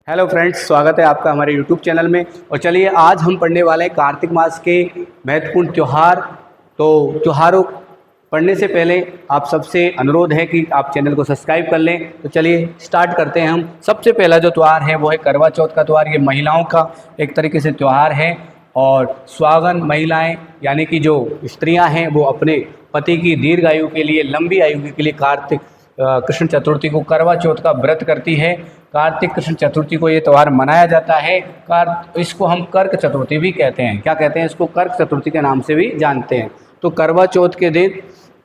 Hello friends, स्वागत है आपका हमारे यूट्यूब चैनल में। और चलिए आज हम पढ़ने वाले हैं कार्तिक मास के महत्वपूर्ण त्यौहार। तो त्योहारों पढ़ने से पहले आप सबसे अनुरोध है कि आप चैनल को सब्सक्राइब कर लें। तो चलिए स्टार्ट करते हैं। हम सबसे पहला जो त्यौहार है वो है करवा चौथ का त्यौहार। ये महिलाओं का एक तरीके से त्यौहार है और सुहागन महिलाएं यानी कि जो स्त्रियां हैं वो अपने पति की दीर्घ आयु के लिए, लंबी आयु के लिए कार्तिक कृष्ण चतुर्थी को करवा चौथ का व्रत करती है। कार्तिक कृष्ण चतुर्थी को ये त्यौहार मनाया जाता है। इसको हम कर्क चतुर्थी भी कहते हैं। क्या कहते हैं इसको? कर्क चतुर्थी के नाम से भी जानते हैं। तो करवा चौथ के दिन,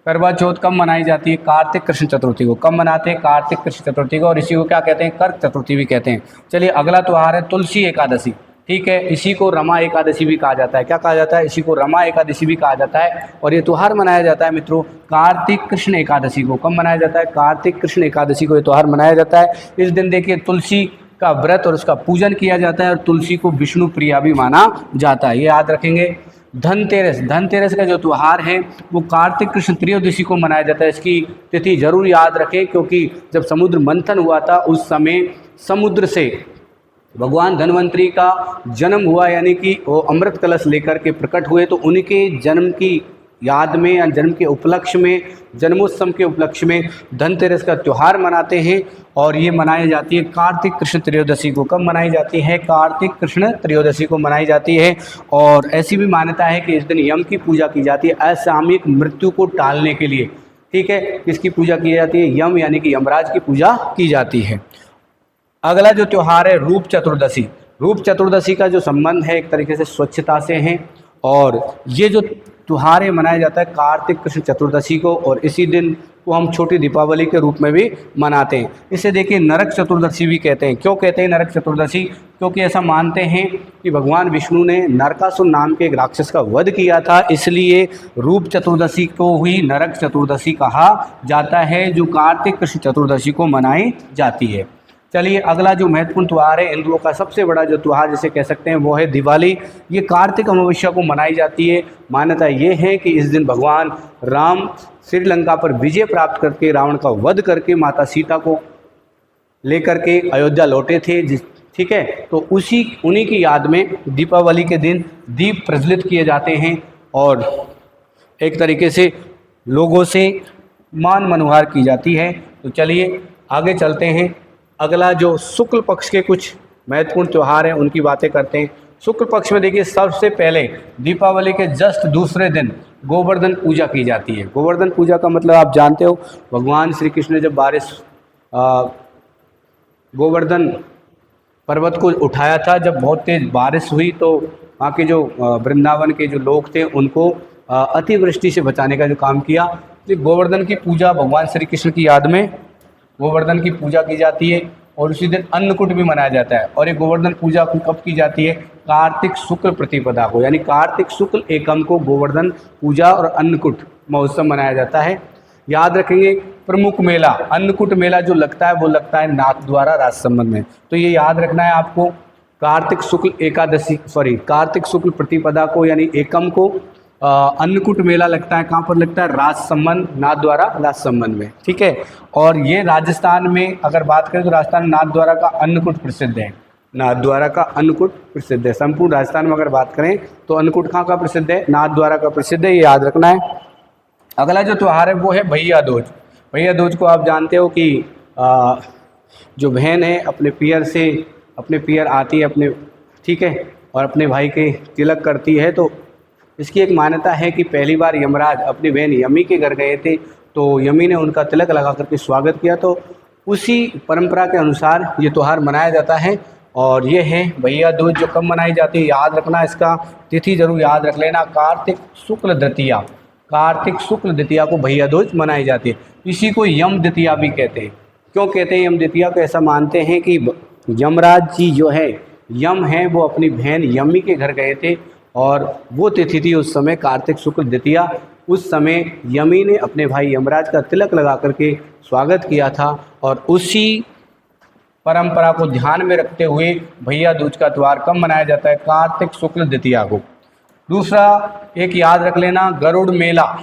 करवा चौथ कब मनाई जाती है? कार्तिक कृष्ण चतुर्थी को। कब मनाते हैं? कार्तिक कृष्ण चतुर्थी को। और इसी को क्या कहते हैं? कर्क चतुर्थी भी कहते हैं। चलिए अगला त्यौहार है तुलसी एकादशी। ठीक है, इसी को रमा एकादशी भी कहा जाता है। क्या कहा जाता है? इसी को रमा एकादशी भी कहा जाता है। और ये त्यौहार मनाया जाता है मित्रों कार्तिक कृष्ण एकादशी को। कब मनाया जाता है? कार्तिक कृष्ण एकादशी को ये त्यौहार मनाया जाता है। इस दिन देखिए तुलसी का व्रत और उसका पूजन किया जाता है और तुलसी को विष्णु प्रिया भी माना जाता है, ये याद रखेंगे। धनतेरस, धनतेरस का जो त्यौहार है वो कार्तिक कृष्ण त्रयोदशी को मनाया जाता है। इसकी तिथि जरूर याद रखें क्योंकि जब समुद्र मंथन हुआ था उस समय समुद्र से भगवान धन्वंतरी का जन्म हुआ, यानी कि वो अमृत कलश लेकर के प्रकट हुए। तो उनके जन्म की याद में या जन्म के उपलक्ष्य में, जन्मोत्सव के उपलक्ष्य में धनतेरस का त्यौहार मनाते हैं। और ये मनाई जाती है कार्तिक कृष्ण त्रयोदशी को। कब मनाई जाती है? कार्तिक कृष्ण त्रयोदशी को मनाई जाती है। और ऐसी भी मान्यता है कि इस दिन यम की पूजा की जाती है असामयिक मृत्यु को टालने के लिए। ठीक है, किसकी पूजा की जाती है? यम यानी कि यमराज की पूजा की जाती है। अगला जो त्यौहार है रूप चतुर्दशी। रूप चतुर्दशी का जो संबंध है एक तरीके से स्वच्छता से है। और ये जो त्यौहार है मनाया जाता है कार्तिक कृष्ण चतुर्दशी को। और इसी दिन को हम छोटी दीपावली के रूप में भी मनाते हैं। इसे देखिए नरक चतुर्दशी भी कहते हैं। क्यों कहते हैं नरक चतुर्दशी? क्योंकि ऐसा मानते हैं कि भगवान विष्णु ने नरकासुर नाम के एक राक्षस का वध किया था, इसलिए रूप चतुर्दशी को ही नरक चतुर्दशी कहा जाता है, जो कार्तिक कृष्ण चतुर्दशी को मनाई जाती है। चलिए अगला जो महत्वपूर्ण त्यौहार है, हिंदुओं का सबसे बड़ा जो त्यौहार जिसे कह सकते हैं वो है दिवाली। ये कार्तिक अमावस्या को मनाई जाती है। मान्यता ये है कि इस दिन भगवान राम श्रीलंका पर विजय प्राप्त करके, रावण का वध करके माता सीता को लेकर के अयोध्या लौटे थे। ठीक है, तो उन्हीं की याद में दीपावली के दिन दीप प्रज्वलित किए जाते हैं और एक तरीके से लोगों से मान मनुहार की जाती है। तो चलिए आगे चलते हैं। अगला जो शुक्ल पक्ष के कुछ महत्वपूर्ण त्यौहार हैं उनकी बातें करते हैं। शुक्ल पक्ष में देखिए सबसे पहले दीपावली के जस्ट दूसरे दिन गोवर्धन पूजा की जाती है। गोवर्धन पूजा का मतलब आप जानते हो, भगवान श्री कृष्ण ने जब गोवर्धन पर्वत को उठाया था, जब बहुत तेज बारिश हुई तो वहाँ के जो वृंदावन के जो लोग थे उनको अतिवृष्टि से बचाने का जो काम किया। तो गोवर्धन की पूजा भगवान श्री कृष्ण की याद में गोवर्धन की पूजा की जाती है। और उसी दिन अन्नकूट भी मनाया जाता है। और ये गोवर्धन पूजा कब की जाती है? कार्तिक शुक्ल प्रतिपदा को, यानी कार्तिक शुक्ल एकम को गोवर्धन पूजा और अन्नकूट महोत्सव मनाया जाता है। याद रखेंगे प्रमुख मेला अन्नकूट मेला जो लगता है वो लगता है नाथद्वारा राजसमंद में। तो ये याद रखना है आपको। कार्तिक शुक्ल प्रतिपदा को यानी एकम को अन्नकूट मेला लगता है। कहाँ पर लगता है? राजसमंद, नाथद्वारा राजसमंद में। ठीक है, और ये राजस्थान में अगर बात करें तो राजस्थान में नाथद्वारा का अन्नकूट प्रसिद्ध है। नाथद्वारा का अन्नकूट प्रसिद्ध है। संपूर्ण राजस्थान में अगर बात करें तो अन्नकूट कहाँ का प्रसिद्ध है? नाथद्वारा का प्रसिद्ध है, ये याद रखना है। अगला जो त्यौहार है वो है भैया दूज। भैया दूज को आप जानते हो कि जो बहन है अपने पियर आती है अपने, ठीक है, और अपने भाई के तिलक करती है। तो इसकी एक मान्यता है कि पहली बार यमराज अपनी बहन यमी के घर गए थे तो यमी ने उनका तिलक लगा करके स्वागत किया। तो उसी परंपरा के अनुसार ये त्यौहार मनाया जाता है। और ये है भैया दूज, जो कब मनाई जाती है याद रखना, इसका तिथि जरूर याद रख लेना। कार्तिक शुक्ल द्वितीया, कार्तिक शुक्ल द्वितीया को भैया दूज मनाई जाती है। इसी को यम द्वितीया भी कहते हैं। क्यों कहते हैं यम द्वितीया को? ऐसा मानते हैं कि यमराज जी जो है, यम है, वो अपनी बहन यमी के घर गए थे और वो तिथि थी उस समय कार्तिक शुक्ल द्वितीया। उस समय यमी ने अपने भाई यमराज का तिलक लगा करके स्वागत किया था। और उसी परंपरा को ध्यान में रखते हुए भैया दूज का त्यौहार कब मनाया जाता है? कार्तिक शुक्ल द्वितीया को। दूसरा एक याद रख लेना, गरुड़ मेला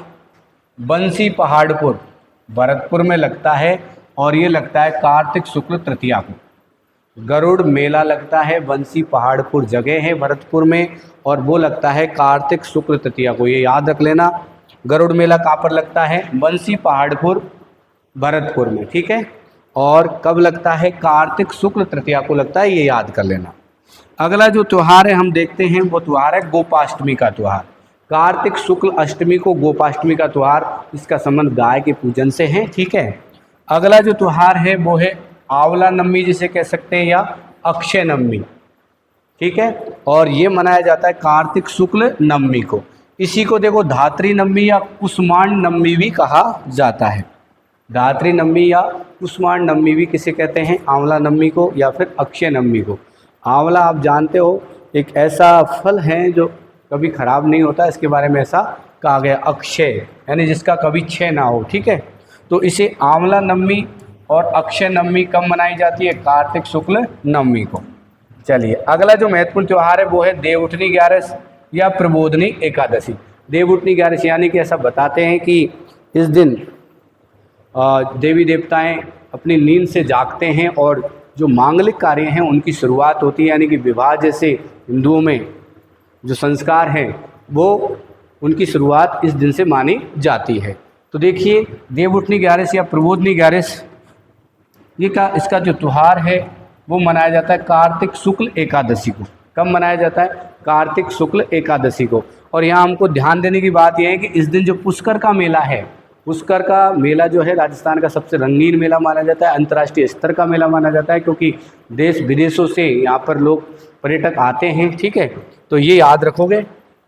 बंसी पहाड़पुर भरतपुर में लगता है और ये लगता है कार्तिक शुक्ल तृतीया को। गरुड़ मेला लगता है बंसी पहाड़पुर जगह है भरतपुर में, और वो लगता है कार्तिक शुक्ल तृतीया को, ये याद रख लेना। गरुड़ मेला कहाँ पर लगता है? बंसी पहाड़पुर भरतपुर में, ठीक है। और कब लगता है? कार्तिक शुक्ल तृतीया को लगता है, ये याद कर लेना। अगला जो त्यौहार है हम देखते हैं, वो त्यौहार है गोपाष्टमी का त्यौहार। कार्तिक शुक्ल अष्टमी को गोपाष्टमी का त्यौहार, इसका संबंध गाय के पूजन से है, ठीक है। अगला जो त्यौहार है वो है आंवला नवमी जिसे कह सकते हैं, या अक्षय नवमी, ठीक है। और ये मनाया जाता है कार्तिक शुक्ल नवमी को। इसी को देखो धात्री नवमी या कुसुमांड नवमी भी कहा जाता है। धात्री नवमी या कुसुमांड नवमी भी किसे कहते हैं? आंवला नवमी को या फिर अक्षय नवमी को। आंवला आप जानते हो एक ऐसा फल है जो कभी खराब नहीं होता, इसके बारे में ऐसा कहा गया, अक्षय यानी जिसका कभी क्षय ना हो, ठीक है। तो इसे आंवला नवमी और अक्षय नवमी कब मनाई जाती है? कार्तिक शुक्ल नवमी को। चलिए अगला जो महत्वपूर्ण त्यौहार है वो है देवउठनी ग्यारस या प्रबोधनी एकादशी। देवउठनी ग्यारस यानी कि ऐसा बताते हैं कि इस दिन देवी देवताएं अपनी नींद से जागते हैं और जो मांगलिक कार्य हैं उनकी शुरुआत होती है, यानी कि विवाह जैसे हिंदुओं में जो संस्कार हैं वो उनकी शुरुआत इस दिन से मानी जाती है। तो देखिए देवउठनी ग्यारस या प्रबोधनी ग्यारस ये का इसका जो त्यौहार है वो मनाया जाता है कार्तिक शुक्ल एकादशी को। कब मनाया जाता है? कार्तिक शुक्ल एकादशी को। और यहाँ हमको ध्यान देने की बात यह है कि इस दिन जो पुष्कर का मेला है, पुष्कर का मेला जो है राजस्थान का सबसे रंगीन मेला माना जाता है, अंतर्राष्ट्रीय स्तर का मेला माना जाता है, क्योंकि देश विदेशों से यहाँ पर लोग पर्यटक आते हैं, ठीक है। तो ये याद रखोगे,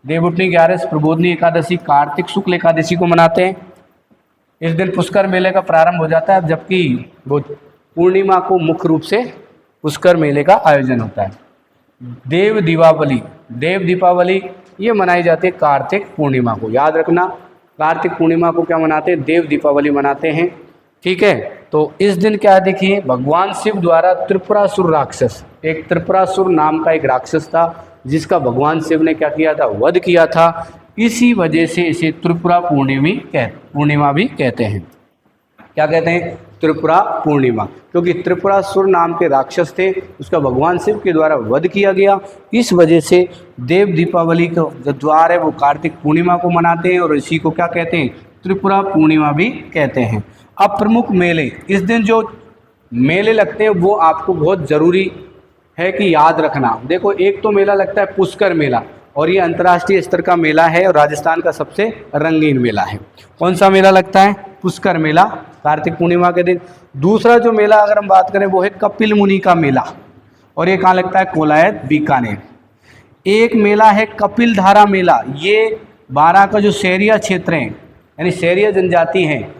देवउठनी ग्यारस प्रबोधनी एकादशी कार्तिक शुक्ल एकादशी को मनाते हैं। इस दिन पुष्कर मेले का प्रारंभ हो जाता है, जबकि वो पूर्णिमा को मुख्य रूप से पुष्कर मेले का आयोजन होता है। देव दीपावली ये मनाई जाती है कार्तिक पूर्णिमा को, याद रखना। कार्तिक पूर्णिमा को क्या मनाते हैं? देव दीपावली मनाते हैं, ठीक है। तो इस दिन क्या देखिए, भगवान शिव द्वारा त्रिपुरासुर राक्षस, एक त्रिपुरासुर नाम का एक राक्षस था जिसका भगवान शिव ने क्या किया था? वध किया था। इसी वजह से इसे त्रिपुरा पूर्णिमा भी कहते हैं। क्या कहते हैं? त्रिपुरा पूर्णिमा, क्योंकि त्रिपुरासुर नाम के राक्षस थे, उसका भगवान शिव के द्वारा वध किया गया। इस वजह से देव दीपावली का जो द्वार है वो कार्तिक पूर्णिमा को मनाते हैं और इसी को क्या कहते हैं? त्रिपुरा पूर्णिमा भी कहते हैं। अब प्रमुख मेले, इस दिन जो मेले लगते हैं वो आपको बहुत ज़रूरी है कि याद रखना। देखो एक तो मेला लगता है पुष्कर मेला, और ये अंतर्राष्ट्रीय स्तर का मेला है और राजस्थान का सबसे रंगीन मेला है। कौन सा मेला लगता है? पुष्कर मेला, कार्तिक पूर्णिमा के दिन। दूसरा जो मेला अगर हम बात करें वो है कपिल मुनि का मेला, और ये कहाँ लगता है? कोलायत बीकानेर। एक मेला है कपिल धारा मेला, ये बारां का जो शहरिया क्षेत्र हैं यानी शहरिया जनजाति हैं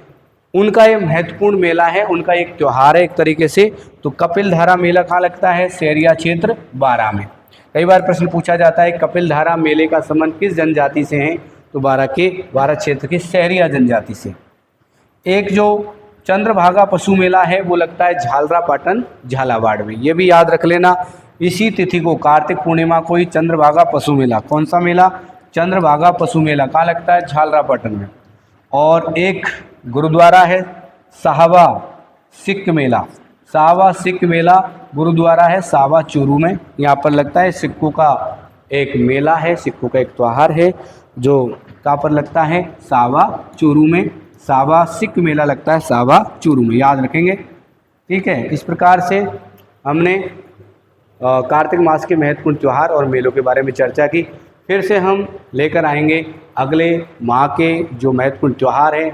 उनका ये महत्वपूर्ण मेला है, उनका एक त्यौहार है एक तरीके से। तो कपिल धारा मेला कहाँ लगता है? शहरिया क्षेत्र बारां में। कई बार प्रश्न पूछा जाता है कपिल धारा मेले का संबंध किस जनजाति से है? तो बारां क्षेत्र की शहरिया जनजाति से। एक जो चंद्रभागा पशु मेला है वो लगता है झालरापाटन झालावाड़ में, ये भी याद रख लेना। इसी तिथि को कार्तिक पूर्णिमा को ही चंद्रभागा पशु मेला, कौन सा मेला? चंद्रभागा पशु मेला कहाँ लगता है? झालरापाटन में। और एक गुरुद्वारा है साहबा सिख मेला, साहबा सिख मेला गुरुद्वारा है साहबा चूरू में, यहाँ पर लगता है। सिखों का एक मेला है, सिखों का एक त्यौहार है जो कहाँ पर लगता है? साहबा चूरू में। साहबा सिख मेला लगता है साहबा चूरू में, याद रखेंगे, ठीक है। इस प्रकार से हमने कार्तिक मास के महत्वपूर्ण त्यौहार और मेलों के बारे में चर्चा की। फिर से हम लेकर आएंगे अगले माह के जो महत्वपूर्ण त्यौहार हैं,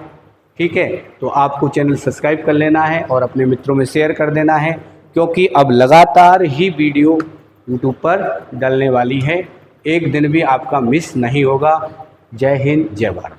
ठीक है। तो आपको चैनल सब्सक्राइब कर लेना है और अपने मित्रों में शेयर कर देना है, क्योंकि अब लगातार ही वीडियो यूट्यूब पर डलने वाली है, एक दिन भी आपका मिस नहीं होगा। जय हिंद, जय भारत।